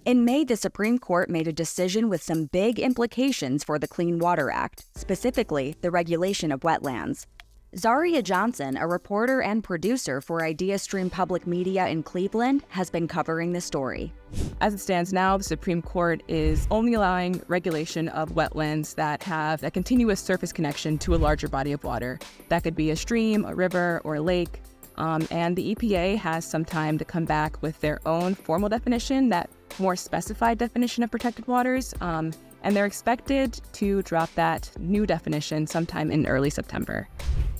In May, the Supreme Court made a decision with some big implications for the Clean Water Act, specifically the regulation of wetlands. Zaria Johnson, a reporter and producer for IdeaStream Public Media in Cleveland, has been covering the story. As it stands now, the Supreme Court is only allowing regulation of wetlands that have a continuous surface connection to a larger body of water. That could be a stream, a river, or a lake. And the EPA has some time to come back with their own formal definition, that more specified definition of protected waters, and they're expected to drop that new definition sometime in early September.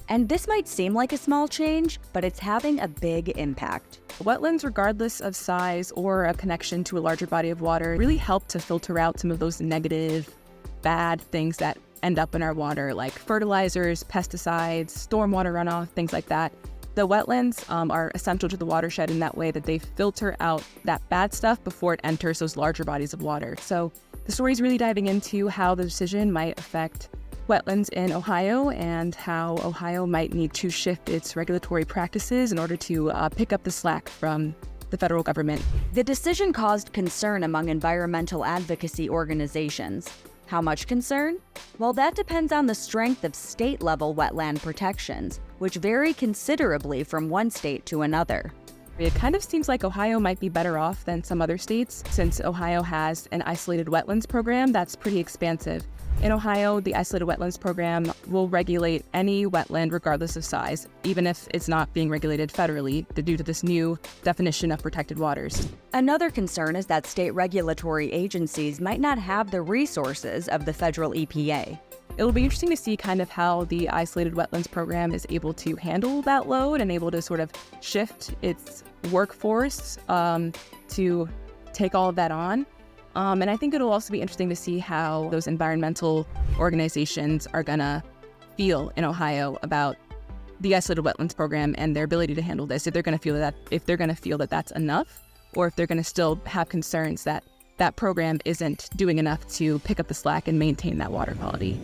And this might seem like a small change, but it's having a big impact. Wetlands, regardless of size or a connection to a larger body of water, really help to filter out some of those negative, bad things that end up in our water, like fertilizers, pesticides, stormwater runoff, things like that. The wetlands are essential to the watershed in that way that they filter out that bad stuff before it enters those larger bodies of water. So the story is really diving into how the decision might affect wetlands in Ohio and how Ohio might need to shift its regulatory practices in order to pick up the slack from the federal government. The decision caused concern among environmental advocacy organizations. How much concern? Well, that depends on the strength of state-level wetland protections, which vary considerably from one state to another. It kind of seems like Ohio might be better off than some other states, since Ohio has an isolated wetlands program that's pretty expansive. In Ohio, the isolated wetlands program will regulate any wetland regardless of size, even if it's not being regulated federally due to this new definition of protected waters. Another concern is that state regulatory agencies might not have the resources of the federal EPA. It'll be interesting to see kind of how the isolated wetlands program is able to handle that load and able to sort of shift its workforce to take all of that on. And I think it'll also be interesting to see how those environmental organizations are going to feel in Ohio about the isolated wetlands program and their ability to handle this. If they're going to feel that that's enough, or if they're going to still have concerns that that program isn't doing enough to pick up the slack and maintain that water quality.